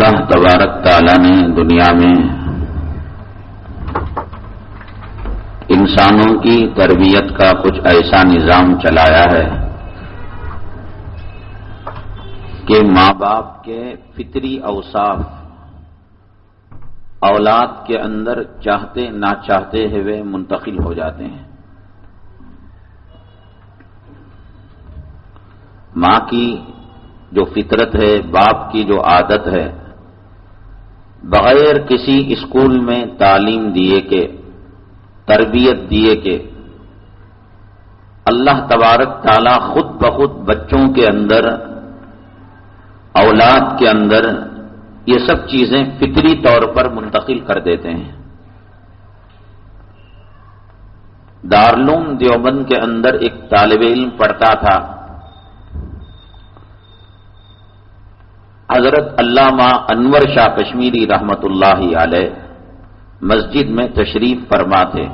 اللہ تبارک تعالیٰ نے دنیا میں انسانوں کی تربیت کا کچھ ایسا نظام چلایا ہے کہ ماں باپ کے فطری اوصاف اولاد کے اندر چاہتے نہ چاہتے ہوئے منتقل ہو جاتے ہیں۔ ماں کی جو فطرت ہے، باپ کی جو عادت ہے، بغیر کسی اسکول میں تعلیم دیے کے، تربیت دیے کے، اللہ تبارک تعالیٰ خود بخود بچوں کے اندر، اولاد کے اندر یہ سب چیزیں فطری طور پر منتقل کر دیتے ہیں۔ دارالعلوم دیوبند کے اندر ایک طالب علم پڑھتا تھا، حضرت علامہ انور شاہ کشمیری رحمت اللہ علیہ مسجد میں تشریف فرما تھے۔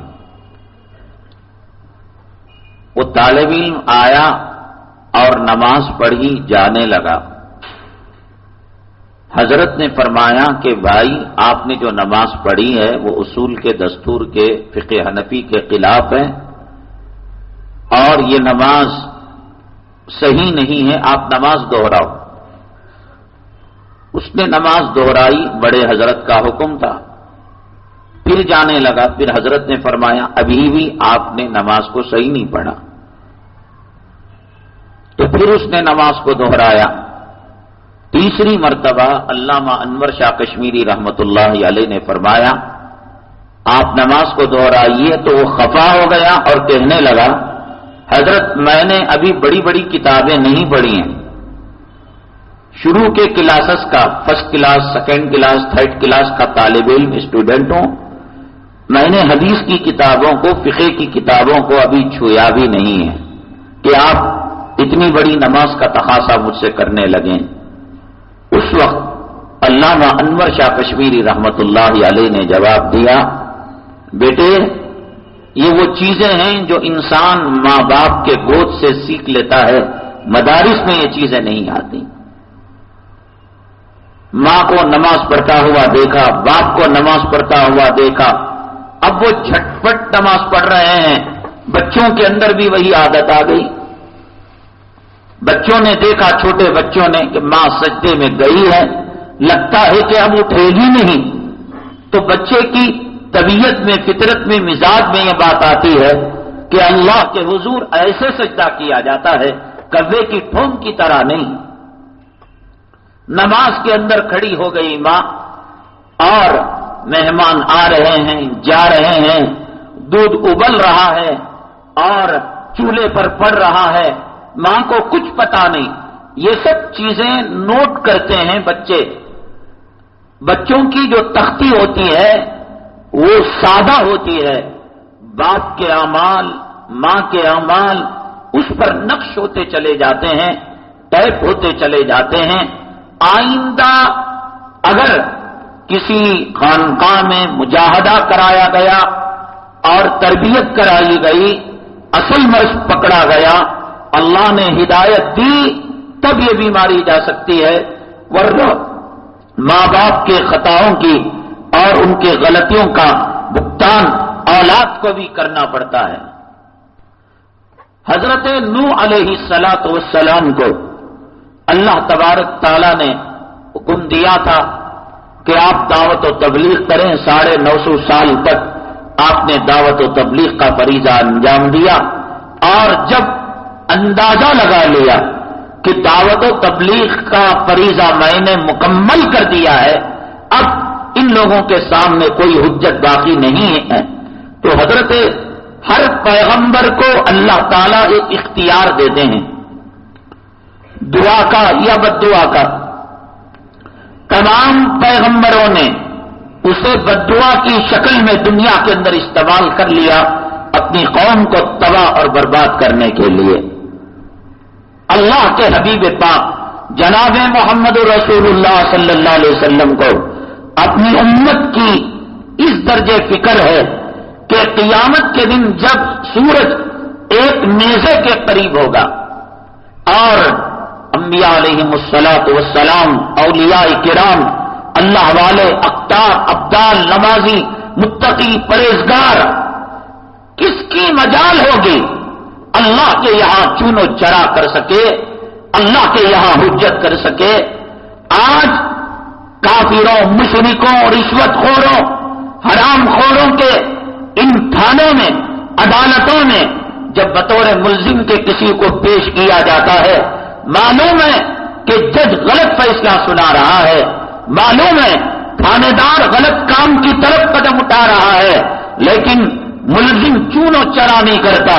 وہ طالب علم آیا اور نماز پڑھی جانے لگا۔ حضرت نے فرمایا کہ بھائی، آپ نے جو نماز پڑھی ہے وہ اصول کے، دستور کے، فقہ حنفی کے خلاف ہے اور یہ نماز صحیح نہیں ہے، آپ نماز دوہراؤ۔ اس نے نماز دہرائی، بڑے حضرت کا حکم تھا، پھر جانے لگا۔ پھر حضرت نے فرمایا ابھی بھی آپ نے نماز کو صحیح نہیں پڑھا، تو پھر اس نے نماز کو دہرایا۔ تیسری مرتبہ علامہ انور شاہ کشمیری رحمت اللہ علیہ نے فرمایا آپ نماز کو دہرائیے، تو وہ خفا ہو گیا اور کہنے لگا حضرت میں نے ابھی بڑی بڑی کتابیں نہیں پڑھی ہیں، شروع کے کلاسز کا، first class, second class, third class کا طالب علم، اسٹوڈنٹ ہوں، میں نے حدیث کی کتابوں کو، فقہ کی کتابوں کو ابھی چھویا بھی نہیں ہے کہ آپ اتنی بڑی نماز کا تقاضا مجھ سے کرنے لگیں۔ اس وقت علامہ انور شاہ کشمیری رحمت اللہ علیہ نے جواب دیا، بیٹے یہ وہ چیزیں ہیں جو انسان ماں باپ کے گود سے سیکھ لیتا ہے، مدارس میں یہ چیزیں نہیں آتی۔ ماں کو نماز پڑھتا ہوا دیکھا، باپ کو نماز پڑھتا ہوا دیکھا، اب وہ جھٹپٹ نماز پڑھ رہے ہیں، بچوں کے اندر بھی وہی عادت آ گئی۔ بچوں نے دیکھا، چھوٹے بچوں نے، کہ ماں سجدے میں گئی ہے، لگتا ہے کہ اب اٹھے گی نہیں، تو بچے کی طبیعت میں، فطرت میں، مزاج میں یہ بات آتی ہے کہ اللہ کے حضور ایسے سجدہ کیا جاتا ہے، کوے کی ٹھونگ کی طرح نہیں۔ نماز کے اندر کھڑی ہو گئی ماں، اور مہمان آ رہے ہیں، جا رہے ہیں، دودھ ابل رہا ہے اور چولہے پر پڑ رہا ہے، ماں کو کچھ پتا نہیں۔ یہ سب چیزیں نوٹ کرتے ہیں بچے۔ بچوں کی جو تختی ہوتی ہے وہ سادہ ہوتی ہے، باپ کے اعمال، ماں کے اعمال اس پر نقش ہوتے چلے جاتے ہیں، ٹیپ ہوتے چلے جاتے ہیں۔ آئندہ اگر کسی خانقاہ میں مجاہدہ کرایا گیا اور تربیت کرائی گئی، اصل مرض پکڑا گیا، اللہ نے ہدایت دی، تب یہ بیماری جا سکتی ہے، ورنہ ماں باپ کے خطاؤں کی اور ان کے غلطیوں کا بھگتان اولاد کو بھی کرنا پڑتا ہے۔ حضرت نوح علیہ السلام کو اللہ تبارک تعالیٰ نے حکم دیا تھا کہ آپ دعوت و تبلیغ کریں۔ 950 سال تک آپ نے دعوت و تبلیغ کا فریضہ انجام دیا، اور جب اندازہ لگا لیا کہ دعوت و تبلیغ کا فریضہ میں نے مکمل کر دیا ہے، اب ان لوگوں کے سامنے کوئی حجت باقی نہیں ہے، تو حضرت ہر پیغمبر کو اللہ تعالیٰ ایک اختیار دیتے ہیں، دعا کا یا بد دعا کا۔ تمام پیغمبروں نے اسے بد دعا کی شکل میں دنیا کے اندر استعمال کر لیا اپنی قوم کو تباہ اور برباد کرنے کے لیے۔ اللہ کے حبیب پاک جناب محمد رسول اللہ صلی اللہ علیہ وسلم کو اپنی امت کی اس درجے فکر ہے کہ قیامت کے دن جب سورج ایک نیزے کے قریب ہوگا اور انبیاء علیہم الصلاۃ والسلام، اولیاء کرام، اللہ والے، اقدار، ابدال، نمازی، متقی، پرہیزگار، کس کی مجال ہوگی اللہ کے یہاں چون و چرا کر سکے، اللہ کے یہاں حجت کر سکے؟ آج کافروں، مشرکوں، رشوت خوروں، حرام خوروں کے ان تھانوں میں، عدالتوں میں جب بطور ملزم کے کسی کو پیش کیا جاتا ہے، معلوم ہے کہ جج غلط فیصلہ سنا رہا ہے، معلوم ہے تھانے دار غلط کام کی طرف قدم اٹھا رہا ہے، لیکن ملزم چون و چرا نہیں کرتا۔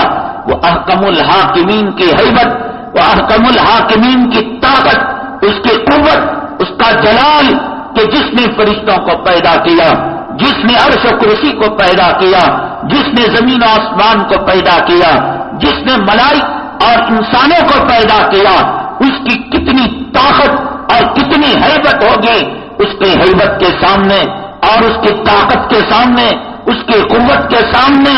وہ احکم الحاکمین کی ہیبت، وہ احکم الحاکمین کی طاقت، اس کی قوت، اس کا جلال، کہ جس نے فرشتوں کو پیدا کیا، جس نے عرش و کرسی کو پیدا کیا، جس نے زمین و آسمان کو پیدا کیا، جس نے ملائک اور انسانوں کو پیدا کیا، اس کی کتنی طاقت اور کتنی ہیبت ہوگی، اس کی ہیبت کے سامنے اور اس کی طاقت کے سامنے، اس کی قوت کے سامنے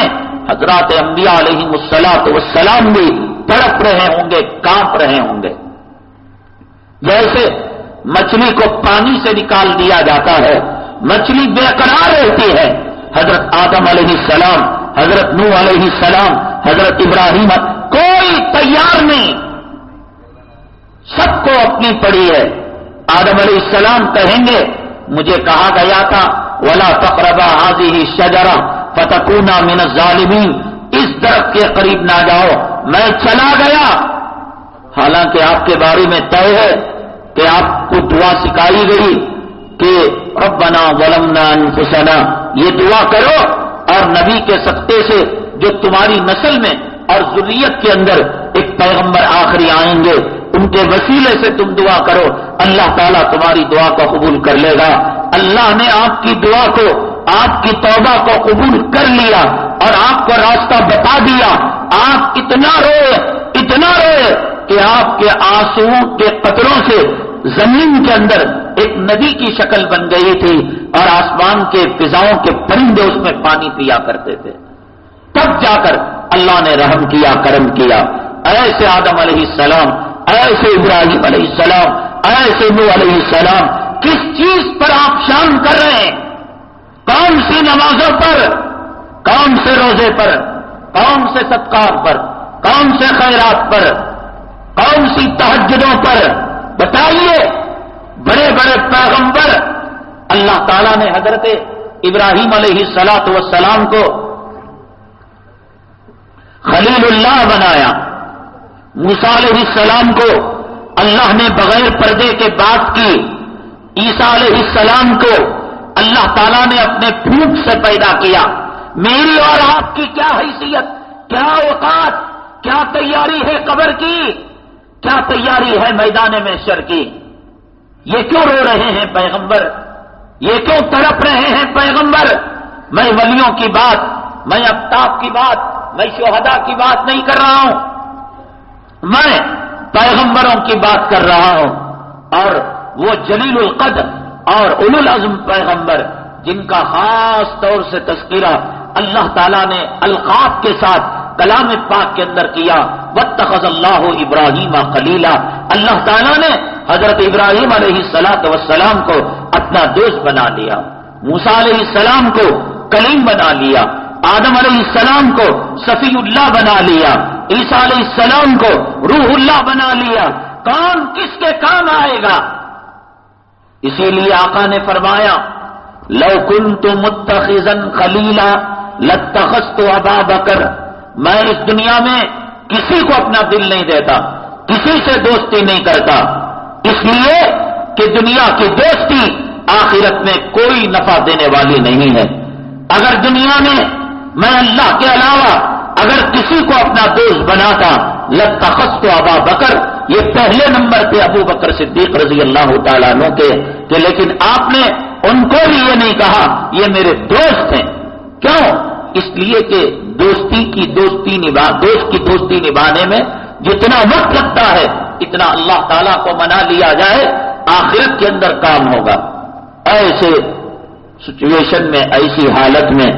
حضرات انبیاء علیہ الصلوۃ والسلام بھی تڑپ رہے ہوں گے، کانپ رہے ہوں گے۔ جیسے مچھلی کو پانی سے نکال دیا جاتا ہے، مچھلی بے قرار رہتی ہے، حضرت آدم علیہ السلام، حضرت نوح علیہ السلام، حضرت ابراہیم، کوئی تیار نہیں، سب کو اپنی پڑی ہے۔ آدم علیہ السلام کہیں گے مجھے کہا گیا تھا وَلَا تَقْرَبَا هَٰذِهِ الشَّجَرَةَ فَتَكُونَا مِنَ الظَّالِمِينَ، اس درخت کے قریب نہ جاؤ، میں چلا گیا۔ حالانکہ آپ کے بارے میں طے ہے کہ آپ کو دعا سکھائی گئی کہ ربنا ظلمنا انفسنا، یہ دعا کرو، اور نبی کے صدقے سے جو تمہاری نسل میں اور ذریت کے اندر ایک پیغمبر آخری آئیں گے، ان کے وسیلے سے تم دعا کرو، اللہ تعالیٰ تمہاری دعا کو قبول کر لے گا۔ اللہ نے آپ کی دعا کو، آپ کی توبہ کو قبول کر لیا اور آپ کو راستہ بتا دیا۔ آپ اتنا روئے کہ آپ کے آنسوؤں کے قطروں سے زمین کے اندر ایک ندی کی شکل بن گئی تھی، اور آسمان کے فضاؤں کے پرندے اس میں پانی پیا کرتے تھے۔ تب جا کر اللہ نے رحم کیا، کرم کیا۔ ایسے آدم علیہ السلام، ایسے ابراہیم علیہ السلام، ایسے نوح علیہ السلام، کس چیز پر آپ شان کر رہے ہیں؟ کون سی نمازوں پر، کون سے روزے پر، کون سے صدقات پر، کون سے خیرات پر، کون سی تہجدوں پر؟ بتائیے۔ بڑے بڑے پیغمبر، اللہ تعالیٰ نے حضرت ابراہیم علیہ السلام کو خلیل اللہ بنایا، موسیٰ علیہ السلام کو اللہ نے بغیر پردے کے بات کی، عیسیٰ علیہ السلام کو اللہ تعالیٰ نے اپنے پھوٹ سے پیدا کیا۔ میری اور آپ کی کیا حیثیت، کیا اوقات، کیا تیاری ہے قبر کی، کیا تیاری ہے میدان محشر کی؟ یہ کیوں رو رہے ہیں پیغمبر؟ یہ کیوں تڑپ رہے ہیں پیغمبر؟ میں ولیوں کی بات، میں افتاب کی بات، میں شہداء کی بات نہیں کر رہا ہوں، میں پیغمبروں کی بات کر رہا ہوں، اور وہ جلیل القدر اور اولو العزم پیغمبر جن کا خاص طور سے تذکرہ اللہ تعالیٰ نے القاب کے ساتھ کلام پاک کے اندر کیا۔ واتخذ اللہ ابراہیم خلیلا، اللہ تعالیٰ نے حضرت ابراہیم علیہ السلام کو اپنا دوست بنا لیا، موسیٰ علیہ السلام کو کلیم بنا لیا، آدم علیہ السلام کو صفی اللہ بنا لیا، عیسیٰ علیہ السلام کو روح اللہ بنا لیا۔ کون کس کے کام آئے گا؟ اسی لیے آقا نے فرمایا لو کنت متخذا خلیلا لاتخذت ابا بکر، میں اس دنیا میں کسی کو اپنا دل نہیں دیتا، کسی سے دوستی نہیں کرتا، اس لیے کہ دنیا کی دوستی آخرت میں کوئی نفع دینے والی نہیں ہے۔ اگر دنیا میں اللہ کے علاوہ اگر کسی کو اپنا دوست بناتا لاتخذت ابا بکر، یہ پہلے نمبر پہ ابو بکر صدیق رضی اللہ تعالیٰ عنہ کے، کہ لیکن آپ نے ان کو بھی یہ نہیں کہا یہ میرے دوست ہیں۔ کیوں؟ اس لیے کہ دوست کی دوستی نبھانے میں جتنا وقت لگتا ہے اتنا اللہ تعالیٰ کو منا لیا جائے، آخرت کے اندر کام ہوگا۔ ایسے سچویشن میں، ایسی حالت میں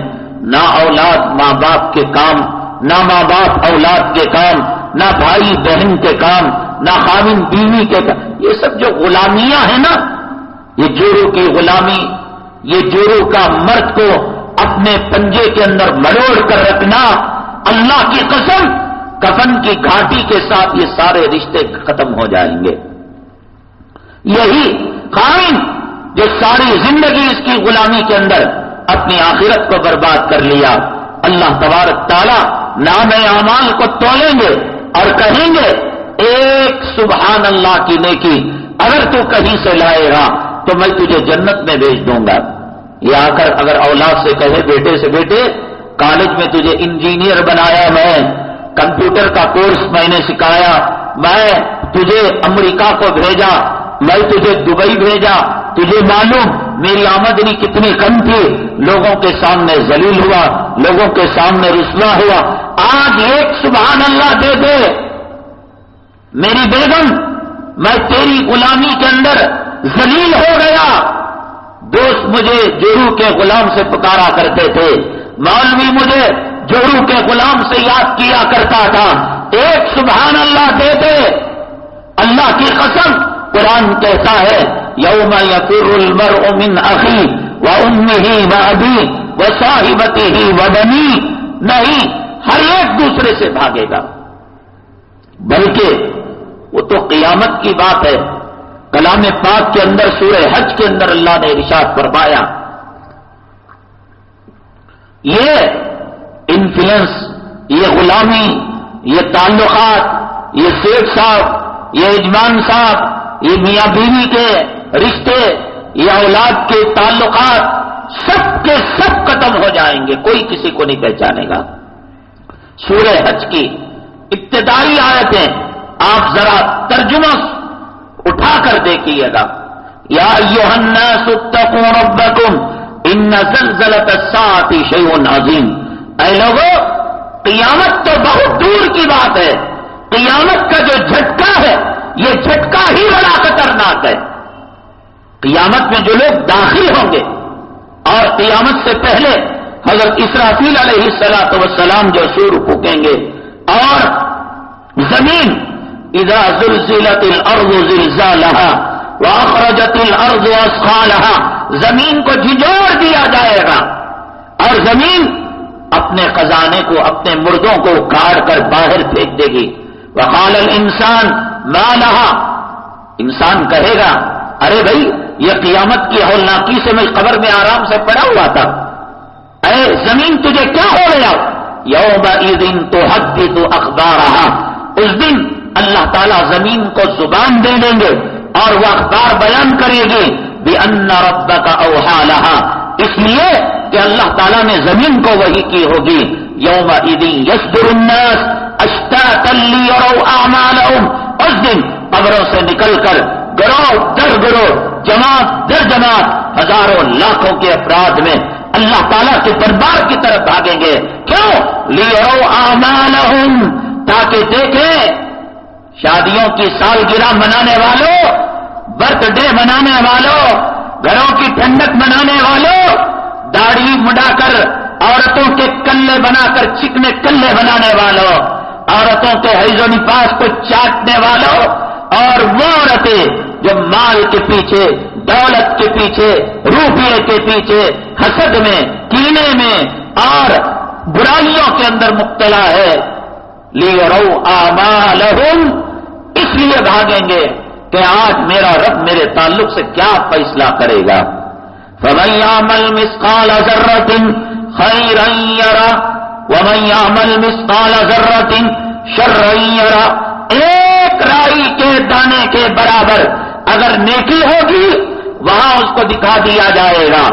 نہ اولاد ماں باپ کے کام، نہ ماں باپ اولاد کے کام، نہ بھائی بہن کے کام، نہ خاوند بیوی کے کام، یہ سب جو غلامیاں ہیں نا، یہ جورو کی غلامی، یہ جورو کا مرد کو اپنے پنجے کے اندر مروڑ کر رکھنا، اللہ کی قسم کفن کی گھاٹی کے ساتھ یہ سارے رشتے ختم ہو جائیں گے۔ یہی خائن جو ساری زندگی اس کی غلامی کے اندر اپنی آخرت کو برباد کر لیا، اللہ تبارک تعالی نام اعمال کو تولیں گے اور کہیں گے ایک سبحان اللہ کی نیکی اگر تو کہیں سے لائے گا تو میں تجھے جنت میں بھیج دوں گا۔ یہ آ کر اگر اولاد سے کہے بیٹے سے بیٹے کالج میں تجھے انجینئر بنایا، میں کمپیوٹر کا کورس میں نے سکھایا، میں تجھے امریکہ کو بھیجا، میں تجھے دبئی بھیجا، تجھے معلوم میری آمدنی کتنی کم تھی، لوگوں کے سامنے ذلیل ہوا، لوگوں کے سامنے رسوا ہوا، آج ایک سبحان اللہ دے دے میری بیگم میں تیری غلامی کے اندر ذلیل ہو گیا۔ دوست مجھے جورو کے غلام سے پکارا کرتے تھے، مولوی مجھے جورو کے غلام سے یاد کیا کرتا تھا، ایک سبحان اللہ دے دے۔ اللہ کی قسم قرآن کہتا ہے یوم یفر المرء من اخیہ وامہ وابیہ وصاحبتہ وبنیہ، نہیں ہر ایک دوسرے سے بھاگے گا، بلکہ وہ تو قیامت کی بات ہے۔ کلام پاک کے اندر سورہ حج کے اندر اللہ نے ارشاد فرمایا یہ انفلوئنس، یہ غلامی، یہ تعلقات، یہ سیٹ صاحب، یہ یجمان صاحب، یہ میاں بیوی کے رشتے، یہ اولاد کے تعلقات سب کے سب ختم ہو جائیں گے، کوئی کسی کو نہیں پہچانے گا۔ سورہ حج کی ابتدائی آیتیں آپ ذرا ترجمہ اٹھا کر دیکھیے گا۔ یا ایھا الناس اتقوا ربکم ان زلزلۃ الساعۃ شیء عظیم، اے لوگو قیامت تو بہت دور کی بات ہے، قیامت کا جو جھٹکا ہے یہ جھٹکا ہی بڑا خطرناک ہے۔ قیامت میں جو لوگ داخل ہوں گے اور قیامت سے پہلے حضرت اسرافیل علیہ السلام جو سور پھونکیں گے اور زمین اذا زلزلت الارض زلزالها واخرجت الارض اثقالها، زمین کو جھنجھوڑ دیا جائے گا اور زمین اپنے خزانے کو، اپنے مردوں کو کاٹ کر باہر پھینک دے گی۔ وقال الانسان ما لها، انسان کہے گا ارے بھائی یہ قیامت کی ہولناکی سے میں قبر میں آرام سے پڑا ہوا تھا، اے زمین تجھے کیا ہو گیا؟ یومئذ تحدث اخبارها، اس دن اللہ تعالیٰ زمین کو زبان دے دیں گے اور وہ اخبار بیان کرے گی بِأَنَّ رَبَّكَ أَوْحَىٰ لَهَا، اس لیے کہ اللہ تعالیٰ نے زمین کو وحی کی ہوگی۔ یومئذ یصدر الناس اشتاتا لیروا اعمالهم، اس دن قبروں سے نکل کر گروہ در گروہ، جماعت در جماعت، ہزاروں لاکھوں کے افراد میں اللہ تعالیٰ کے دربار کی طرف بھاگیں گے۔ کیوں؟ لیروا اعمالهم، تاکہ دیکھیں شادیوں کی سالگرہ منانے والوں، برتھ ڈے منانے والوں، گھروں کی ٹھنڈک منانے والوں، داڑھی مڈا کر عورتوں کے کلے بنا کر چکنے کلے بنانے والوں، عورتوں کے حیض و نفاس کو چاٹنے والوں، اور وہ عورتیں جو مال کے پیچھے، دولت کے پیچھے، روپیے کے پیچھے، حسد میں، کینے میں اور برائیوں کے اندر مبتلا ہے، لیروا اعمالهم، اس لیے بھاگیں گے کہ آج میرا رب میرے تعلق سے کیا فیصلہ کرے گا۔ فمن يعمل مثقال ذرة خيرا يره ومن يعمل مثقال ذرة شرا يره، ایک رائی کے دانے کے برابر اگر نیکی ہوگی وہاں اس کو دکھا دیا جائے گا،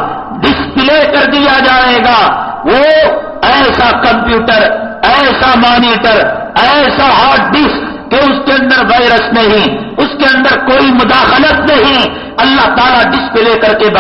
ڈسپلے کر دیا جائے گا، وہ ایسا کمپیوٹر، ایسا مانیٹر، ایسا ہارڈ ڈسک کہ اس کے اندر وائرس نہیں، اس کے اندر کوئی مداخلت نہیں، اللہ تعالیٰ ڈسپلے کر کے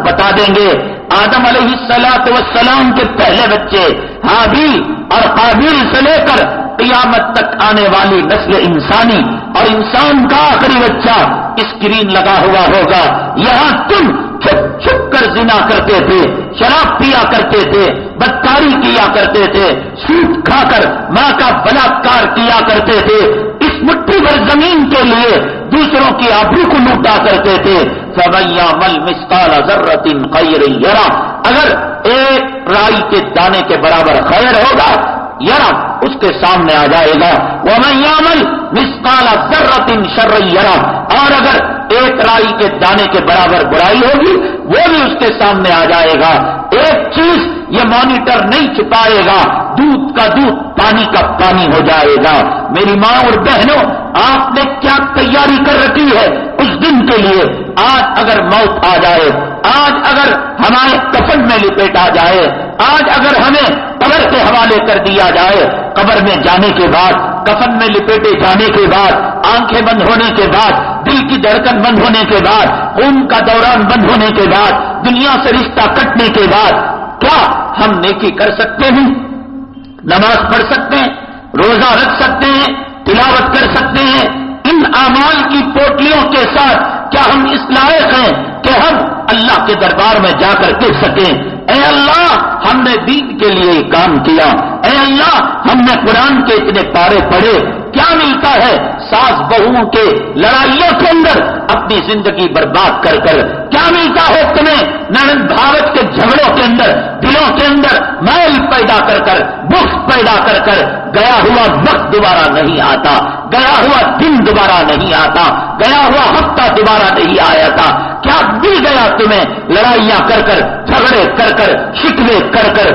بتا دیں گے۔ آدم علیہ السلام کے پہلے بچے حابیل اور قابیل سے لے کر قیامت تک آنے والی نسل انسانی اور انسان کا آخری بچہ اسکرین لگا ہوا ہوگا۔ یہاں تم چھپ چھپ کر زنا کرتے تھے، شراب پیا کرتے تھے، بدکاری کیا کرتے تھے، سود کھا کر ماں کا بلاత్కాر کیا کرتے تھے، اس اس مٹھی بھر زمین کے لیے دوسروں کی آبرو کو لوٹا کرتے تھے. فَمَن يَعْمَلْ مِثْقَالَ ذَرَّةٍ خَيْرًا يَرَهُ، اگر ایک رائی کے دانے کے برابر خیر ہوگا یرا اس کے سامنے آ جائے گا. وَمَن يَعْمَلْ مِثْقَالَ ذَرَّةٍ شَرًّا يَرَهُ، اور اگر ایک رائی کے دانے کے برابر برائی ہوگی وہ بھی اس کے سامنے آ جائے گا. ایک چیز یہ مانیٹر نہیں چھپائے گا، دودھ کا دودھ پانی کا پانی ہو جائے گا. میری ماں اور بہنوں، آپ نے کیا تیاری کر رکھی ہے اس دن کے لیے؟ آج اگر موت آ جائے، آج اگر ہمارے کفن میں لپیٹا جائے، آج اگر ہمیں قبر کے حوالے کر دیا جائے، قبر میں جانے کے بعد، کفن میں لپیٹے جانے کے بعد، آنکھیں بند ہونے کے بعد، دل کی دھڑکن بند ہونے کے بعد، خون کا دوران بند ہونے کے بعد، دنیا سے رشتہ کٹنے کے بعد، کیا ہم نیکی کر سکتے ہیں؟ نماز پڑھ سکتے ہیں، روزہ رکھ سکتے ہیں، تلاوت کر سکتے ہیں؟ ان اعمال کی پوٹلیوں کے ساتھ کیا ہم اس لائق ہیں کہ ہم اللہ کے دربار میں جا کر کہہ سکیں اے اللہ ہم نے دین کے لیے کام کیا، اے اللہ ہم نے قرآن کے اتنے پارے پڑھے؟ کیا ملتا ہے ساس بہوؤں کے لڑائیوں کے اندر اپنی زندگی برباد کر کر؟ کیا ملتا ہے تمہیں نند بھاوت کے جھگڑوں کے اندر، دلوں کے اندر میل پیدا کر کر، بغض پیدا کر کر؟ گیا ہوا وقت دوبارہ نہیں آتا، گیا ہوا دن دوبارہ نہیں آتا، گیا ہوا ہفتہ دوبارہ نہیں آیا تھا. کیا مل گیا تمہیں لڑائیاں کر کر، جھگڑے کر کر، شکوے کر کر،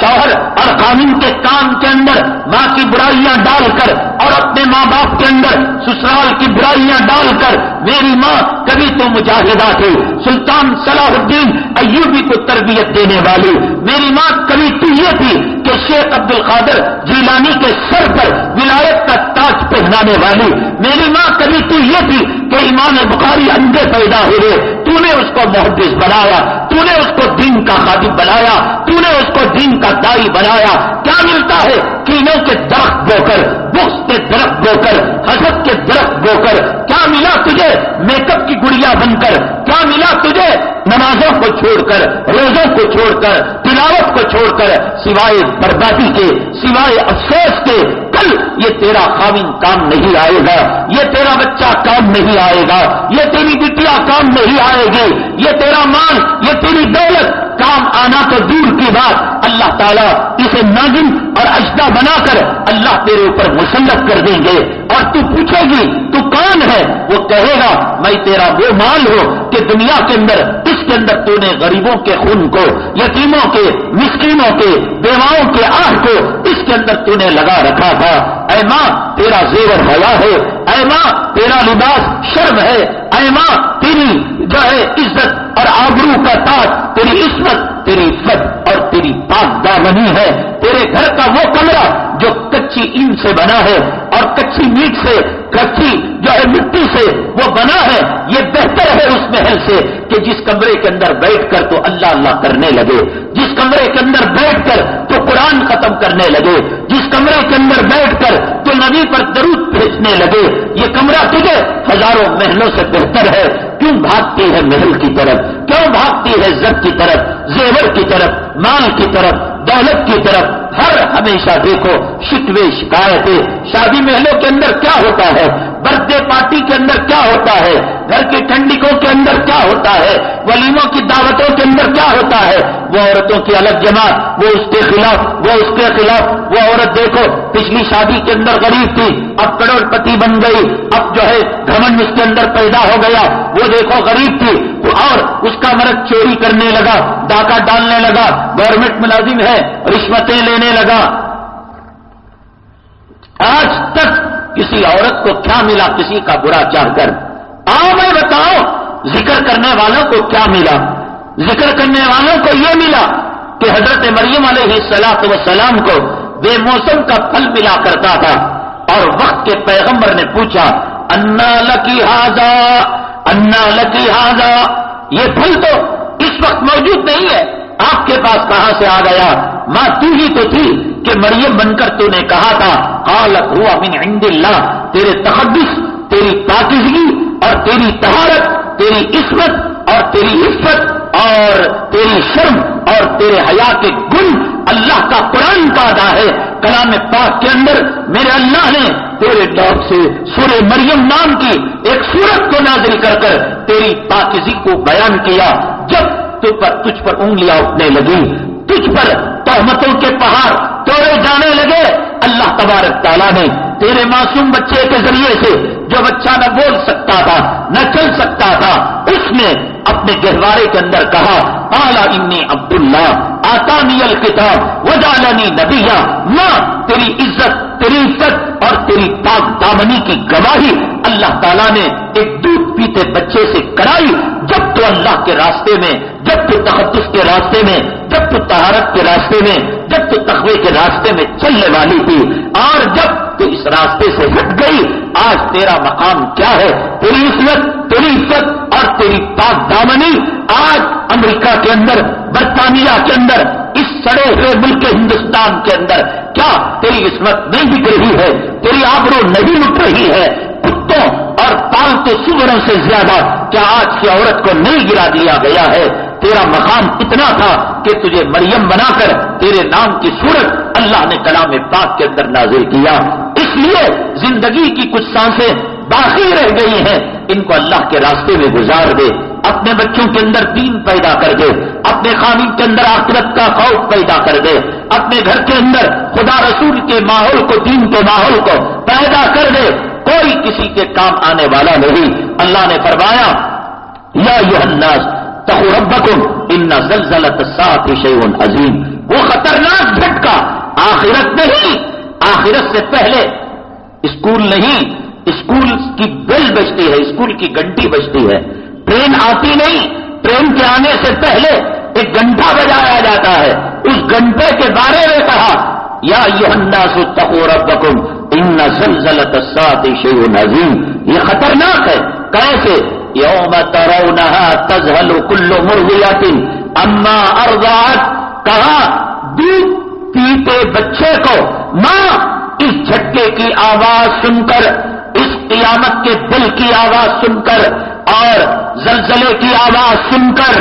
شوہر اور قانون کے کام کے اندر ماں کی برائیاں ڈال کر اور اپنے ماں باپ کے اندر سسرال کی برائیاں ڈال کر؟ میری ماں کبھی تو مجاہدہ تھی، سلطان صلاح الدین ایوبی کو تربیت دینے والی. میری ماں کبھی تو یہ تھی کہ شیخ عبد القادر جیلانی کے سر پر ولایت کا تاج پہنانے والی. میری ماں کبھی تو یہ تھی کہ امام بخاری اندھے پیدا ہوئے، تو نے اس کو محدث بنایا، تو نے اس کو دین کا خادم بنایا، تو نے اس کو دین کا دائی بنایا. کیا ملتا ہے کینوں کے درخت بو کر، بغض کے درخت بو کر، حسد کے درخت بو کر؟ کیا ملا تجھے میک اپ کی گڑیا بن کر؟ کیا ملا تجھے نمازوں کو چھوڑ کر، روزوں کو چھوڑ کر، تلاوت کو چھوڑ کر؟ سوائے بربادی کے، سوائے افسوس کے. کل یہ تیرا خاوند کام نہیں آئے گا، یہ تیرا بچہ کام نہیں آئے گا، یہ تیری بٹیا کام نہیں آئے گی، یہ تیرا مال، یہ تیری دولت کام آنا تو دور کی بات، اللہ تعالیٰ اسے ناظم اور اجدا بنا کر اللہ تیرے اوپر مسلط کر دیں گے. اور تو پوچھے گی تو کون ہے؟ وہ کہے گا میں تیرا وہ مال ہوں کہ دنیا کے اندر اس کے اندر تو نے غریبوں کے خون کو، یتیموں کے، مسکینوں کے، بیواؤں کے آہ کو اس کے اندر تو نے لگا رکھا تھا. اے ماں تیرا زیور حیا ہے، اے ماں تیرا لباس شرم ہے، اے ماں تیری جو ہے عزت اور آبرو کا تاج، تیری عصمت، تیری عفت اور تیری پاک دامنی ہے. تیرے گھر کا وہ کمرہ جو کچی این سے بنا ہے اور کچی میٹ سے، کچی جو ہے مٹی سے وہ بنا ہے، یہ بہتر ہے اس محل سے کہ جس کمرے کے اندر بیٹھ کر تو اللہ اللہ کرنے لگے، جس کمرے کے اندر بیٹھ کر تو قرآن ختم کرنے لگے، جس کمرے کے اندر بیٹھ کر تو نبی پر درود بھیجنے لگے. یہ کمرہ تجھے ہزاروں محلوں سے بہتر ہے. کیوں بھاگتی ہے محل کی طرف؟ کیوں بھاگتی ہے عزت کی طرف، زیور کی طرف، مال کی طرف، دولت کی طرف؟ ہر ہمیشہ دیکھو شکوے شکایتیں. شادی محلوں کے اندر کیا ہوتا ہے؟ برتھ ڈے پارٹی کے اندر کیا ہوتا ہے؟ گھر کے ٹھنڈکوں کے اندر کیا ہوتا ہے؟ ولیموں کی دعوتوں کے اندر کیا ہوتا ہے؟ وہ عورتوں کی الگ جماعت، وہ اس کے خلاف، وہ اس کے خلاف. وہ عورت دیکھو پچھلی شادی کے اندر غریب تھی، اب کروڑ پتی بن گئی، اب جو ہے گھمنڈ اس کے اندر پیدا ہو گیا. وہ دیکھو غریب تھی اور اس کا مرد چوری کرنے لگا، ڈاکہ ڈالنے لگا، گورنمنٹ ملازم ہے، رشوتیں لینے لگا. آج تک کسی عورت کو کیا ملا کسی کا برا چاہ کر؟ آؤ میں بتاؤ ذکر کرنے والوں کو کیا ملا؟ ذکر کرنے والوں کو یہ ملا کہ حضرت مریم علیہ السلام کو بے موسم کا پھل ملا کرتا تھا اور وقت کے پیغمبر نے پوچھا انا لکی ھذا، انا لکی ھذا، یہ پھل تو اس وقت موجود نہیں ہے، آپ کے پاس کہاں سے آ گیا؟ ماں تو ہی تو تھی کہ مریم بن کر تو نے کہا تھا قالت ہوا من عند اللہ. تیرے تقدس، تیری پاکیزگی اور تیری طہارت، تیری عصمت اور تیری عفت اور تیری شرم اور اور تیرے حیا کے گن اللہ کا قرآن کا ادا ہے. کلام پاک کے اندر میرے اللہ نے تیرے لوگ سے سورہ مریم نام کی ایک سورت کو نازل کر کر تیری پاکیزی کو بیان کیا. جب تجھ پر انگلیاں اٹھنے لگی، تجھ پر تہمتوں کے پہاڑ توڑے جانے لگے، اللہ تبارک تعالیٰ نے تیرے معصوم بچے کے ذریعے سے، جو بچہ نہ بول سکتا تھا نہ چل سکتا تھا، اس نے اپنے گہوارے کے اندر کہا قال انی عبد اللہ آتانی الکتاب وجعلنی نبیا. ماں تیری عزت اور تیری پاک دامنی کی گواہی اللہ تعالیٰ نے ایک دودھ پیتے بچے سے کرائی. جب تو اللہ کے راستے میں، جب تو تقدس کے راستے میں، جب تو طہارت کے راستے میں، جب تو تقوی کے راستے میں چلنے والی تھی، اور جب تو اس راستے سے ہٹ گئی، آج تیرا مقام کیا ہے؟ تیری عزت اور تیری پاک دامنی آج امریکہ کے اندر، برطانیہ کے اندر، اس سڑے ہوئے ملک ہندوستان کے اندر کیا تیری عصمت نہیں دکھ رہی ہے؟ تیری آبرو نہیں لٹ رہی ہے؟ کتوں اور پالتو سوروں سے زیادہ کیا آج کی عورت کو نہیں گرا دیا گیا ہے؟ تیرا مقام اتنا تھا کہ تجھے مریم بنا کر تیرے نام کی صورت اللہ نے کلام پاک کے اندر نازل کیا. اس لیے زندگی کی کچھ سانسیں باقی رہ گئی ہیں، ان کو اللہ کے راستے میں گزار دے. اپنے بچوں کے اندر دین پیدا کر دے، اپنے خاوند کے اندر آخرت کا خوف پیدا کر دے، اپنے گھر کے اندر خدا رسول کے ماحول کو، دین کے ماحول کو پیدا کر دے. کوئی کسی کے کام آنے والا نہیں. اللہ نے فرمایا یا ایھا الناس اتقوا ربکم ان زلزلۃ الساعۃ شیء عظیم. وہ خطرناک جھٹکا آخرت نہیں، آخرت سے پہلے اسکول نہیں، اسکول کی بیل بجتی ہے، اسکول کی گھنٹی بجتی ہے. ٹرین آتی نہیں، ٹرین کے آنے سے پہلے ایک گھنٹا بجایا جاتا ہے. اس گھنٹے کے بارے میں کہا یا ایھا الناس اتقوا ربکم ان زلزلۃ الساعۃ شیء عظیم. یہ خطرناک ہے. کیسے؟ یوم ترونها تذهل كل مرضعۃ عما ارضعت. کہا دودھ پیتے بچے کو ماں اس جھٹکے کی آواز سن کر، اس قیامت کے دل کی آواز سن کر اور زلزلے کی آواز سن کر،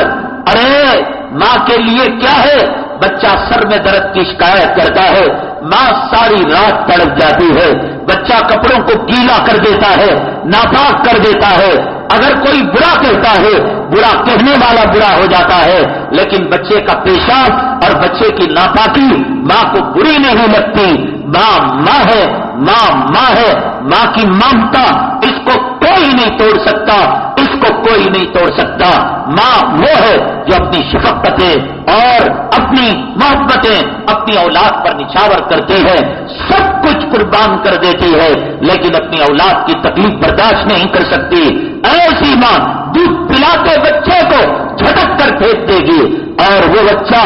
ارے ماں کے لیے کیا ہے؟ بچہ سر میں درد کی شکایت کرتا ہے، ماں ساری رات تڑپ جاتی ہے، بچہ کپڑوں کو گیلا کر دیتا ہے، ناپاک کر دیتا ہے. اگر کوئی برا کہتا ہے، برا کہنے والا برا ہو جاتا ہے، لیکن بچے کا پیشاب اور بچے کی ناپاکی ماں کو بری نہیں لگتی. ماں ہے، ماں ہے، ماں کی ممتا اس کو کوئی نہیں توڑ سکتا، اس کو کوئی نہیں توڑ سکتا. ماں وہ ہے جو اپنی شفقتیں اور اپنی محبتیں اپنی اولاد پر نچھاور کرتی ہے، سب کچھ قربان کر دیتی ہے، لیکن اپنی اولاد کی تکلیف برداشت نہیں کر سکتی. ایسی ماں دودھ پلاتے بچے کو جھٹک کر پھینک دے گی، اور وہ بچہ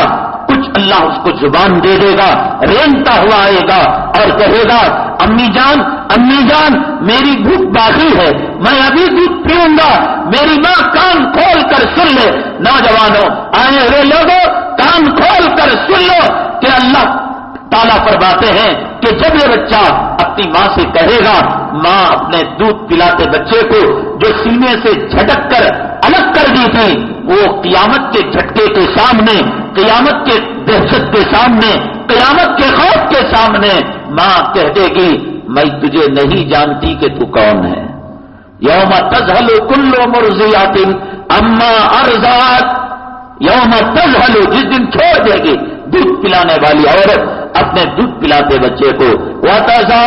کچھ اللہ اس کو زبان دے دے گا، رینگتا ہوا آئے گا اور کہے گا امی جان میری بھوک باقی ہے، میں ابھی دودھ پیوں گا. میری ماں کان کھول کر سن لے. نوجوانوں، آئے ہوئے لوگوں، کان کھول کر سن لو کہ اللہ تعالیٰ فرماتے ہیں کہ جب یہ بچہ اپنی ماں سے کہے گا، ماں اپنے دودھ پلاتے بچے کو جو سینے سے جھٹک کر الگ کر دی تھی، وہ قیامت کے جھٹکے کے سامنے، قیامت کے دہشت کے سامنے، قیامت کے خوف کے سامنے ماں کہہ دے گی میں تجھے نہیں جانتی کہ تو کون ہے. یوم تذہل کل مرضعۃ عما ارضعت. یوم تذہل، جس دن چھوڑ دے گی دودھ پلانے والی عورت اپنے دودھ پلاتے بچے کو. وتضع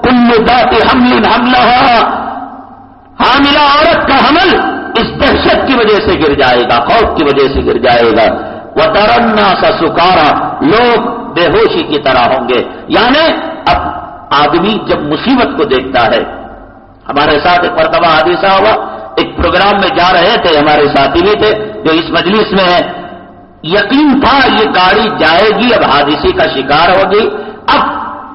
كل ذات حمل حملها. حاملہ عورت کا حمل اس دہشت کی وجہ سے گر جائے گا، خوف کی وجہ سے گر جائے گا. وترى الناس سکارى. لوگ بے ہوشی کی طرح ہوں گے. یعنی اب آدمی جب مصیبت کو دیکھتا ہے، ہمارے ساتھ ایک مرتبہ حادثہ ہوا، ایک پروگرام میں جا رہے تھے، ہمارے ساتھی بھی تھے جو اس مجلس میں ہیں، یقین تھا یہ گاڑی جائے گی، اب حادثے کا شکار ہوگی. اب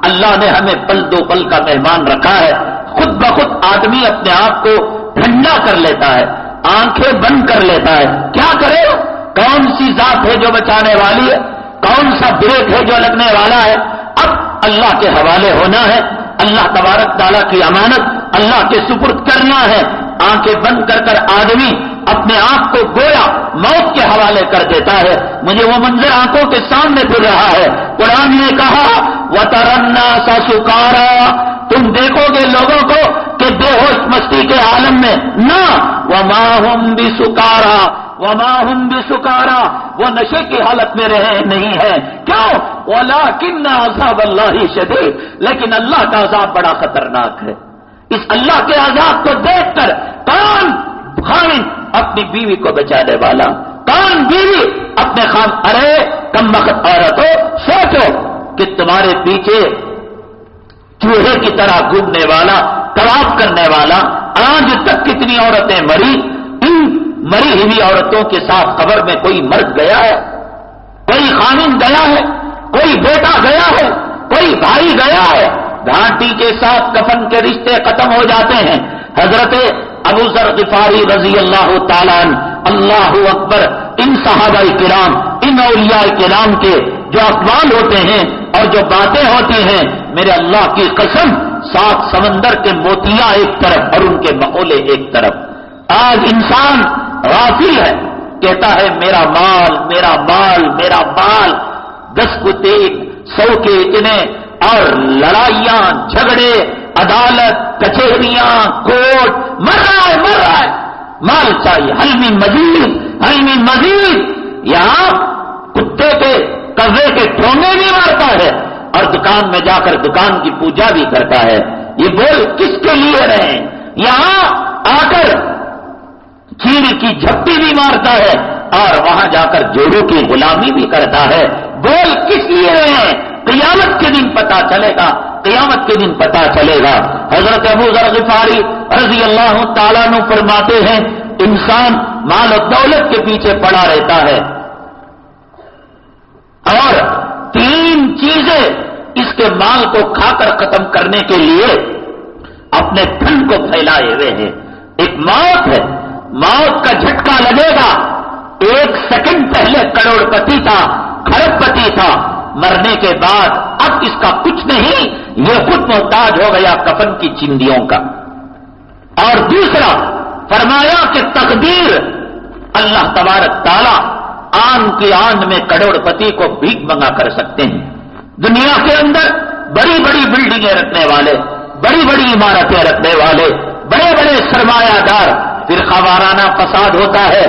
اللہ نے ہمیں پل دو پل کا مہمان رکھا ہے. خود بخود آدمی اپنے آپ کو ٹھنڈا کر لیتا ہے، آنکھیں بند کر لیتا ہے. کیا کرے؟ کون سی ذات ہے جو بچانے والی ہے؟ کون سا بریک ہے جو لگنے والا ہے؟ اب اللہ کے حوالے ہونا ہے، اللہ تبارک تعالیٰ کی امانت اللہ کے سپرد کرنا ہے. آنکھیں بند کر کر آدمی اپنے آپ کو گویا موت کے حوالے کر دیتا ہے. مجھے وہ منظر آنکھوں کے سامنے پھر رہا ہے. قرآن نے کہا وَتَرَى النَّاسَ سُكَارَىٰ، تم دیکھو گے لوگوں کو کہ بے ہوش مستی کے عالم میں نہ. وَمَا هُمْ بِسُكَارَىٰ وَمَا هُمْ بِسُكَارَىٰ، وہ نشے کی حالت میں رہے نہیں ہے. کیوں؟ وَلَٰكِنَّ عَذَابَ اللَّهِ شَدِيدٌ، لیکن اللہ کا عذاب بڑا خطرناک ہے. اس اللہ کے عذاب کو دیکھ کر کون خاوند اپنی بیوی کو بچانے والا، کون بیوی اپنے ارے کم وقت عورتوں سوچو کہ تمہارے پیچھے چوہے کی طرح گھومنے والا، طواف کرنے والا، آج تک کتنی عورتیں مری. ان مری ہوئی عورتوں کے ساتھ قبر میں کوئی مرد گیا ہے، کوئی خاوند گیا ہے، کوئی بیٹا گیا ہے، کوئی بھائی گیا ہے. گھاٹی کے ساتھ کفن کے رشتے ختم ہو جاتے ہیں. حضرت ابو ذر غفاری رضی اللہ تعالیٰ عنہ، اللہ اکبر، ان صحابہ کرام، ان اولیاء کرام کے جو اقوال ہوتے ہیں اور جو باتیں ہوتی ہیں، میرے اللہ کی قسم، 7 سمندر کے موتیاں ایک طرف اور ان کے مقولے ایک طرف. آج انسان غافل ہے، کہتا ہے میرا مال میرا مال میرا مال، 10 کتے 100 کے اتنے، اور لڑائیاں جھگڑے، عدالت کچہریاں کورٹ، مر رہا ہے، مال چاہیے. حل من مزید. یہاں کتے کے قبضے کے ٹھونگے بھی مارتا ہے اور دکان میں جا کر دکان کی پوجا بھی کرتا ہے. یہ بول کس کے لیے رہے؟ یہاں آ کر چیل کی جھپٹی بھی مارتا ہے اور وہاں جا کر جوڑوں کی غلامی بھی کرتا ہے. بول کس لیے رہے؟ قیامت کے دن پتا چلے گا، قیامت کے دن پتا چلے گا. حضرت ابو ذر غفاری رضی اللہ تعالیٰ عنہ فرماتے ہیں انسان مال و دولت کے پیچھے پڑا رہتا ہے اور 3 چیزیں اس کے مال کو کھا کر ختم کرنے کے لیے اپنے دھن کو پھیلائے ہوئے ہیں. ایک موت ہے، موت کا جھٹکا لگے گا. 1 سیکنڈ پہلے کروڑ پتی تھا، کھرب پتی تھا، مرنے کے بعد اب اس کا کچھ نہیں، یہ خود محتاج ہو گیا کفن کی چندیوں کا. اور دوسرا فرمایا کہ تقدیر، اللہ تبارک تعالیٰ آن کی آن میں کروڑ پتی کو بھیک منگا کر سکتے ہیں. دنیا کے اندر بڑی بڑی بلڈنگیں رکھنے والے، بڑی بڑی عمارتیں رکھنے والے، بڑے بڑے سرمایہ دار، فرقہ وارانہ فساد ہوتا ہے،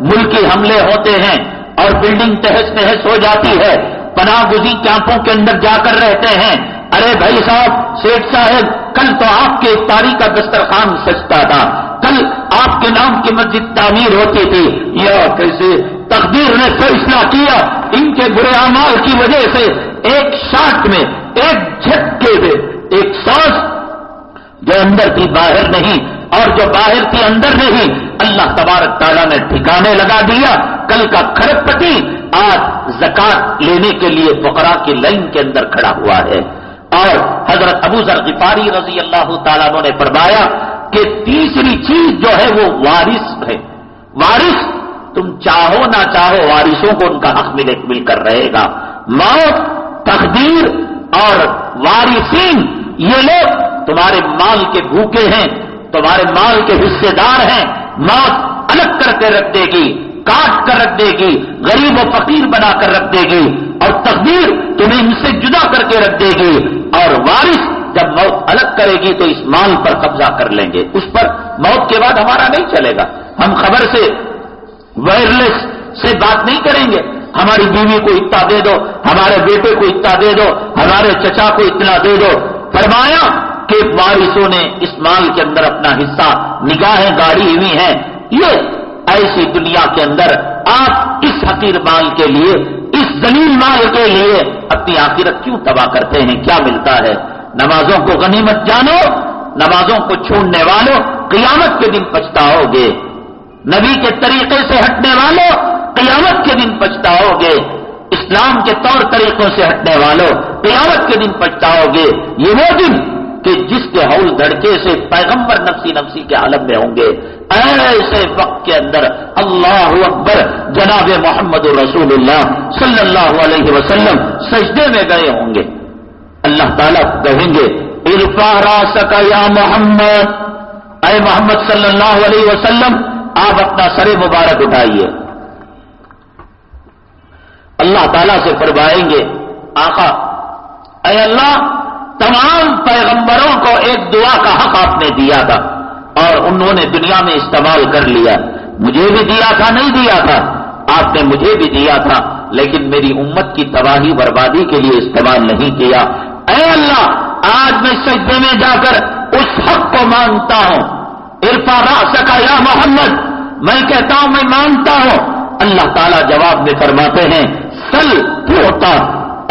ملکی حملے ہوتے ہیں اور بلڈنگ تہس نہس ہو جاتی ہے، پناہ گزی کیمپوں کے اندر جا کر رہتے ہیں. ارے بھائی صاحب، سیٹھ صاحب، کل تو آپ کے افطاری کا دسترخوان سجتا تھا، کل آپ کے نام کی مسجد تعمیر ہوتی تھی. یا کیسے تقدیر نے فیصلہ کیا ان کے برے اعمال کی وجہ سے ایک شاٹ میں، ایک جھٹکے میں، ایک سانس جو اندر تھی باہر نہیں اور جو باہر تھی اندر نہیں، اللہ تبارک تعالیٰ نے ٹھکانے لگا دیا. کل کا کھرب پتی آج زکات لینے کے لیے فقراء کی لائن کے اندر کھڑا ہوا ہے. اور حضرت ابو ذر غفاری رضی اللہ تعالیٰ عنہ نے فرمایا کہ تیسری چیز جو ہے وہ وارث ہے. وارث، تم چاہو نہ چاہو وارثوں کو ان کا حق مل کر رہے گا. موت، تقدیر اور وارثین، یہ لوگ تمہارے مال کے بھوکے ہیں، تمہارے مال کے حصے دار ہیں. موت الگ کر کے رکھ دے گی، کاٹ کر رکھ دے گی، غریب و فقیر بنا کر رکھ دے گی، اور تقدیر تمہیں ان سے جدا کر کے رکھ دے گی. اور وارث جب موت الگ کرے گی تو اس مال پر قبضہ کر لیں گے. اس پر موت کے بعد ہمارا نہیں چلے گا. ہم خبر سے وائرلیس سے بات نہیں کریں گے، ہماری بیوی کو اتنا دے دو، ہمارے بیٹے کو اتنا دے دو، ہمارے چچا کو اتنا دے دو. فرمایا کہ وارثوں نے اس مال کے اندر اپنا حصہ نگاہیں گاڑی ہوئی ہیں. یہ ایسی دنیا کے اندر آپ اس حقیر مال کے لیے، اس ذلیل مال کے لیے اپنی آخرت کیوں تباہ کرتے ہیں؟ کیا ملتا ہے؟ نمازوں کو غنیمت جانو، نمازوں کو چھوڑنے والوں قیامت کے دن پچھتاؤ گے. نبی کے طریقے سے ہٹنے والوں قیامت کے دن پچھتاؤ گے. اسلام کے طور طریقوں سے ہٹنے والوں قیامت کے دن پچھتاؤ گے. یہ وہ دن کہ جس کے ہول دھڑکے سے پیغمبر نفسی نفسی کے عالم میں ہوں گے. ایسے وقت کے اندر اللہ اکبر، جناب محمد رسول اللہ صلی اللہ علیہ وسلم سجدے میں گئے ہوں گے. اللہ تعالیٰ کہیں گے ارفع راسک یا محمد، اے محمد صلی اللہ علیہ وسلم آپ اپنا سر مبارک اٹھائیے. اللہ تعالیٰ سے فرمائیں گے آقا اے اللہ تمام پیغمبروں کو ایک دعا کا حق آپ نے دیا تھا اور انہوں نے دنیا میں استعمال کر لیا. مجھے بھی دیا تھا نہیں دیا تھا آپ نے مجھے بھی دیا تھا لیکن میری امت کی تباہی بربادی کے لیے استعمال نہیں کیا. اے اللہ آج میں سجدے میں جا کر اس حق کو مانگتا ہوں. ارفع رأسک یا محمد، میں کہتا ہوں میں مانگتا ہوں. اللہ تعالیٰ جواب میں فرماتے ہیں سل تعطا،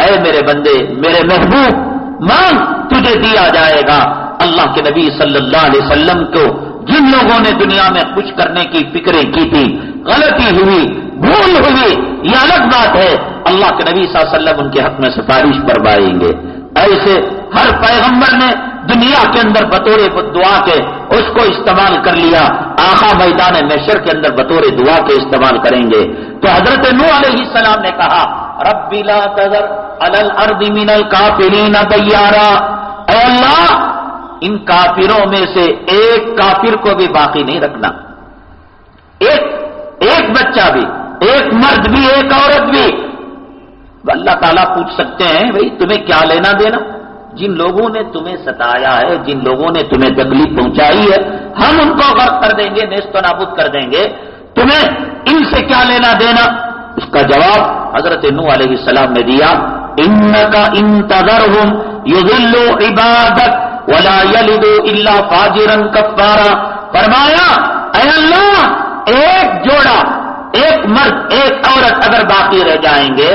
اے میرے بندے میرے محبوب مانگ تجھے دیا جائے گا. اللہ کے نبی صلی اللہ علیہ وسلم کو جن لوگوں نے دنیا میں کچھ کرنے کی فکریں کی تھی، غلطی ہوئی، بھول ہوئی، یہ الگ بات ہے. اللہ کے نبی صلی اللہ علیہ وسلم ان کے حق میں سفارش فرمائیں گے. ایسے ہر پیغمبر نے دنیا کے اندر بطور دعا کے اس کو استعمال کر لیا. آقا میدان محشر کے اندر بطور دعا کے استعمال کریں گے. تو حضرت نوح علیہ السلام نے کہا رب لا تذر علی الارض من الکافرین دیارا، اے اللہ ان کافروں میں سے ایک کافر کو بھی باقی نہیں رکھنا. ایک بچہ بھی، ایک مرد بھی، ایک عورت بھی. اللہ تعالیٰ پوچھ سکتے ہیں بھئی تمہیں کیا لینا دینا؟ جن لوگوں نے تمہیں ستایا ہے، جن لوگوں نے تمہیں تکلیف پہنچائی ہے، ہم ان کو غرق کر دیں گے، نیست و نابود کر دیں گے. تمہیں ان سے کیا لینا دینا؟ اس کا جواب حضرت نوح علیہ السلام نے دیا انک ان تذرہم یضلوا عبادک ولا یلدوا الا فاجرا کفارا. فرمایا اے اللہ ایک جوڑا، ایک مرد ایک عورت اگر باقی رہ جائیں گے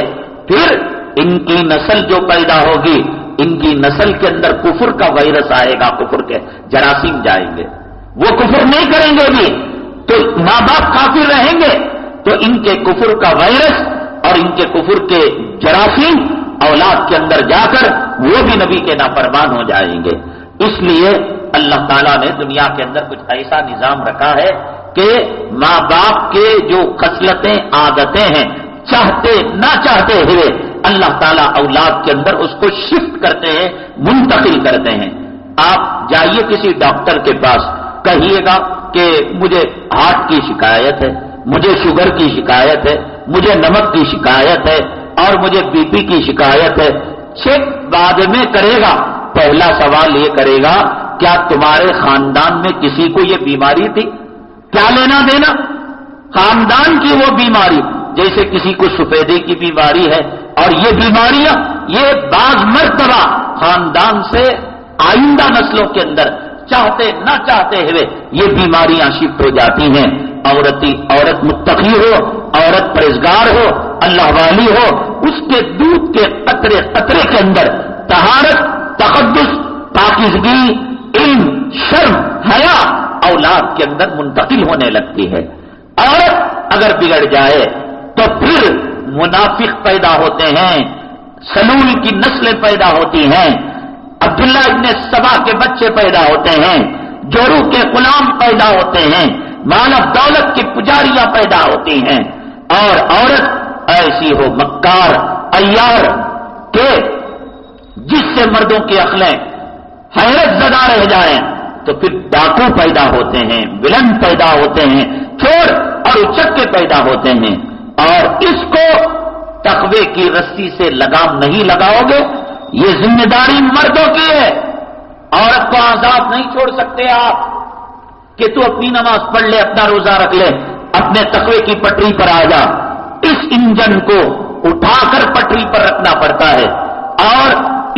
پھر ان کی نسل جو پیدا ہوگی ان کی نسل کے اندر کفر کا وائرس آئے گا، کفر کے جراثیم جائیں گے. وہ کفر نہیں کریں گے بھی تو ماں باپ کافر رہیں گے تو ان کے کفر کا وائرس اور ان کے کفر کے جراثیم اولاد کے اندر جا کر وہ بھی نبی کے نافرمان ہو جائیں گے. اس لیے اللہ تعالیٰ نے دنیا کے اندر کچھ ایسا نظام رکھا ہے کہ ماں باپ کے جو خصلتیں عادتیں ہیں چاہتے نہ چاہتے ہوئے اللہ تعالیٰ اولاد کے اندر اس کو شفٹ کرتے ہیں، منتقل کرتے ہیں. آپ جائیے کسی ڈاکٹر کے پاس، کہیے گا کہ مجھے ہارٹ کی شکایت ہے، مجھے شوگر کی شکایت ہے، مجھے نمک کی شکایت ہے اور مجھے بی پی کی شکایت ہے. چیک بعد میں کرے گا. پہلا سوال یہ کرے گا کیا تمہارے خاندان میں کسی کو یہ بیماری تھی؟ کیا لینا دینا خاندان کی وہ بیماری؟ جیسے کسی کو سفیدے کی بیماری ہے اور یہ بیماریاں یہ بعض مرتبہ خاندان سے آئندہ نسلوں کے اندر چاہتے نہ چاہتے ہوئے یہ بیماریاں شفٹ ہو جاتی ہیں. عورت متقی ہو، عورت پرہیزگار ہو، اللہ والی ہو، اس کے دودھ کے قطرے قطرے کے اندر طہارت، تقدس، پاکیزگی، علم، شرم، حیا اولاد کے اندر منتقل ہونے لگتی ہے. عورت اگر بگڑ جائے تو پھر منافق پیدا ہوتے ہیں، سلول کی نسلیں پیدا ہوتی ہیں، عبداللہ ابن سبا کے بچے پیدا ہوتے ہیں، جورو کے غلام پیدا ہوتے ہیں، مال دولت کی پجاریاں پیدا ہوتی ہیں. اور عورت ایسی ہو مکار عیار کہ جس سے مردوں کی عقلیں حیرت زدہ رہ جائیں تو پھر ڈاکو پیدا ہوتے ہیں، ولن پیدا ہوتے ہیں، چور اور اچکے پیدا ہوتے ہیں. اور اس کو تقوی کی رسی سے لگام نہیں لگاؤ گے، یہ ذمہ داری مردوں کی ہے. عورت کو آزاد نہیں چھوڑ سکتے آپ کہ تو اپنی نماز پڑھ لے، اپنا روزہ رکھ لے، اپنے تقوی کی پٹری پر آ جا. اس انجن کو اٹھا کر پٹری پر رکھنا پڑتا ہے اور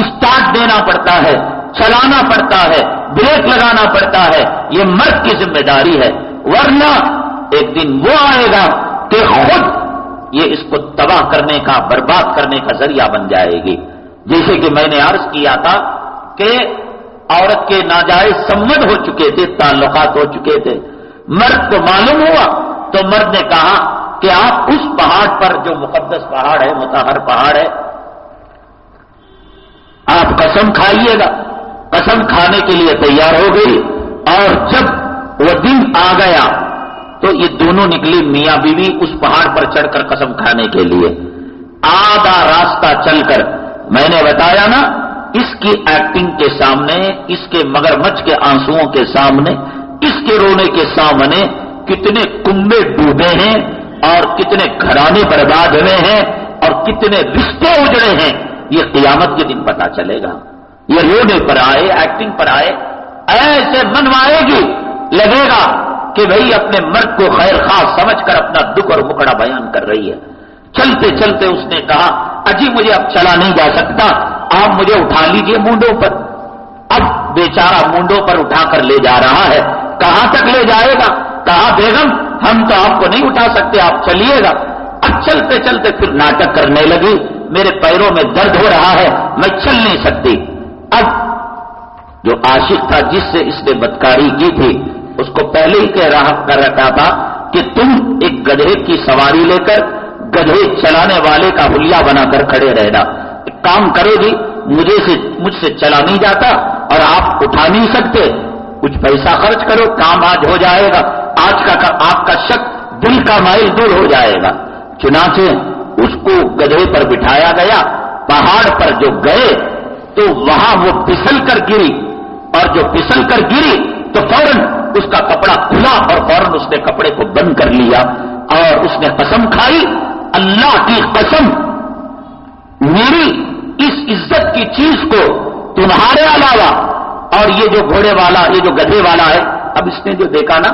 اسٹارٹ دینا پڑتا ہے، چلانا پڑتا ہے، بریک لگانا پڑتا ہے. یہ مرد کی ذمہ داری ہے، ورنہ ایک دن وہ آئے گا کہ خود یہ اس کو تباہ کرنے کا، برباد کرنے کا ذریعہ بن جائے گی. جیسے کہ میں نے عرض کیا تھا کہ عورت کے ناجائز سمد ہو چکے تھے، تعلقات ہو چکے تھے. مرد کو معلوم ہوا تو مرد نے کہا کہ آپ اس پہاڑ پر جو مقدس پہاڑ ہے، مطہر پہاڑ ہے، آپ قسم کھائیے گا. قسم کھانے کے لیے تیار ہو گئی اور جب وہ دن آ گیا تو یہ دونوں نکلی میاں بیوی اس پہاڑ پر چڑھ کر قسم کھانے کے لیے. آدھا راستہ چل کر میں نے بتایا نا، اس کی ایکٹنگ کے سامنے، اس کے مگرمچھ کے آنسوؤں کے سامنے، اس کے رونے کے سامنے کتنے کنبے ڈوبے ہیں اور کتنے گھرانے برباد ہوئے ہیں اور کتنے رشتے اجڑے ہیں، یہ قیامت کے دن پتا چلے گا۔ یہ رونے پر آئے، ایکٹنگ پر آئے، ایسے منوائے گی، لگے گا کہ بھئی اپنے مرد کو خیر خواہ سمجھ کر اپنا دکھ اور مکڑا بیان کر رہی ہے۔ چلتے چلتے اس نے کہا اجی مجھے اب چلا نہیں جا سکتا، آپ مجھے اٹھا لیجئے مونڈوں پر۔ اب بیچارہ مونڈوں پر اٹھا کر لے جا رہا ہے، کہاں تک لے جائے گا؟ کہا بیگم ہم تو آپ کو نہیں اٹھا سکتے، آپ چلیے گا۔ اب چلتے چلتے پھر ناٹک کرنے لگی، میرے پیروں میں درد ہو رہا ہے، میں چل نہیں سکتی۔ اب جو عاشق تھا جس سے اس نے بدکاری کی تھی اس کو پہلے ہی کر رکھا تھا کہ تم ایک گدھے کی سواری لے کر گدھے چلانے والے کا حلیہ بنا کر کھڑے رہنا، ایک کام کرو جی، مجھ سے چلا نہیں جاتا اور آپ اٹھا نہیں سکتے، کچھ پیسہ خرچ کرو، کام آج ہو جائے گا، آج کا آپ کا شک دل کا مائل دور ہو جائے گا۔ چنانچہ اس کو گدھے پر بٹھایا گیا، پہاڑ پر جو گئے تو وہاں وہ پھسل کر گری، اور جو پھسل کر گری تو فوراً اس کا کپڑا کھلا اور فوراً اس نے کپڑے کو بند کر لیا اور اس نے قسم کھائی، اللہ کی قسم میری اس عزت کی چیز کو تمہارے علاوہ اور یہ جو گھوڑے والا، یہ جو گدھے والا ہے، اب اس نے جو دیکھا نا،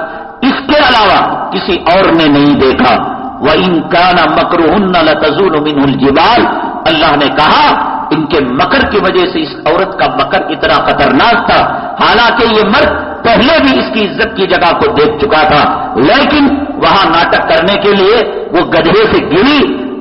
اس کے علاوہ کسی اور نے نہیں دیکھا۔ وَإِن كَانَ مَكْرُهُنَّ لَتَزُولُ مِنْهُ الْجِبَالُ، اللہ نے کہا ان کے مکر کی وجہ سے اس عورت کا مکر اتنا خطرناک تھا، حالانکہ یہ مرد پہلے بھی اس کی عزت کی جگہ کو دیکھ چکا تھا، لیکن وہاں ناٹک کرنے کے لیے وہ گدھے سے گری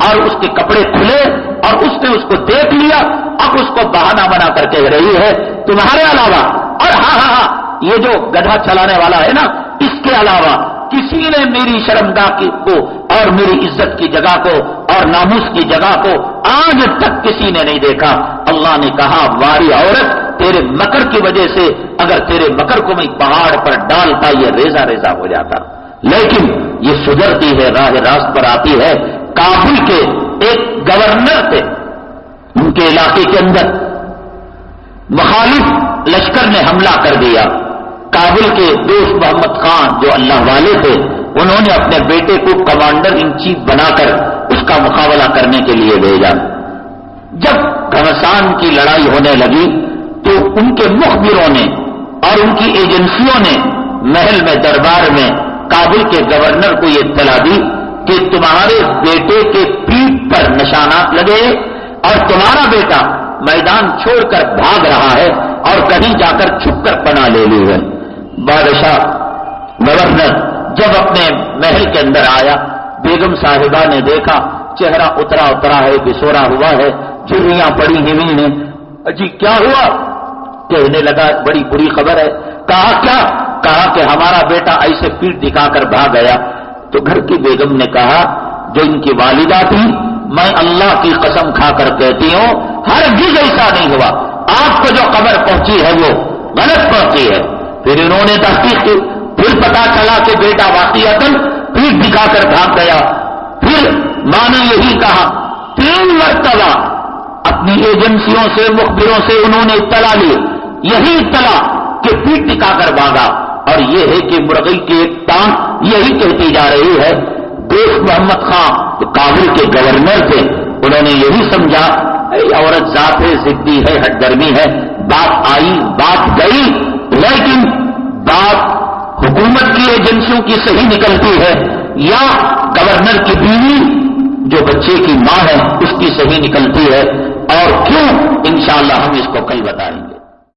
اور اس کے کپڑے کھلے اور اس نے اس کو دیکھ لیا، اب اس کو بہانہ بنا کر کہہ رہی ہے تمہارے علاوہ، اور ہاں یہ جو گدھا چلانے والا ہے نا، اس کے علاوہ کسی نے میری شرمگاہ کو اور میری عزت کی جگہ کو اور ناموس کی جگہ کو آج تک کسی نے نہیں دیکھا۔ اللہ نے کہا واری عورت، تیرے مکر کی وجہ سے اگر تیرے مکر کو میں پہاڑ پر ڈالتا یہ ریزہ ریزہ ہو جاتا، لیکن یہ سدھرتی ہے، راہ راست پر آتی ہے۔ کابل کے ایک گورنر تھے، ان کے علاقے کے اندر مخالف لشکر نے حملہ کر دیا۔ کابل کے دوست محمد خان جو اللہ والے تھے، انہوں نے اپنے بیٹے کو کمانڈر ان چیف بنا کر اس کا مقابلہ کرنے کے لیے بھیجا۔ جب گھمسان کی لڑائی ہونے لگی تو ان کے مخبروں نے اور ان کی ایجنسیوں نے محل میں دربار میں کابل کے گورنر کو یہ اطلاع دی کہ تمہارے بیٹے کے پیٹھ پر نشانات لگے اور تمہارا بیٹا میدان چھوڑ کر بھاگ رہا ہے اور کہیں جا کر چھپ کر پناہ لے لی ہے۔ بادشاہ گورنر جب اپنے محل کے اندر آیا، بیگم صاحبہ نے دیکھا چہرہ اترا ہے، بسورا ہوا ہے، جھریاں پڑی ہوئی ہیں۔ جی کیا ہوا؟ کہنے لگا بڑی بری خبر ہے۔ کہا کیا؟ کہا کہ ہمارا بیٹا ایسے پیٹھ دکھا کر بھاگ گیا۔ تو گھر کی بیگم نے کہا جو ان کی والدہ تھی، میں اللہ کی قسم کھا کر کہتی ہوں ہرگز ایسا نہیں ہوا، آپ کو جو خبر پہنچی ہے وہ غلط پہنچی ہے۔ پھر انہوں نے تحقیق کی، پھر پتا چلا کہ بیٹا واقعتاً پیٹھ دکھا کر بھاگ گیا۔ پھر ماں نے یہی کہا، 3 مرتبہ اپنی ایجنسیوں سے مخبروں سے انہوں نے اطلاع لی، یہی اطلاع کہ پیٹھ دکھا کر بھاگا، اور یہ ہے کہ مرغی کی ایک ٹانگ یہی کہتی جا رہی ہے۔ دوست محمد خان جو کابل کے گورنر تھے، انہوں نے یہی سمجھا عورت ذات ہے، ضدی ہے، ہٹ گرمی ہے، بات آئی بات گئی، لیکن بات حکومت کی ایجنسیوں کی صحیح نکلتی ہے یا گورنر کی بیوی جو بچے کی ماں ہے اس کی صحیح نکلتی ہے، اور کیوں انشاءاللہ ہم اس کو کل بتائیں گے۔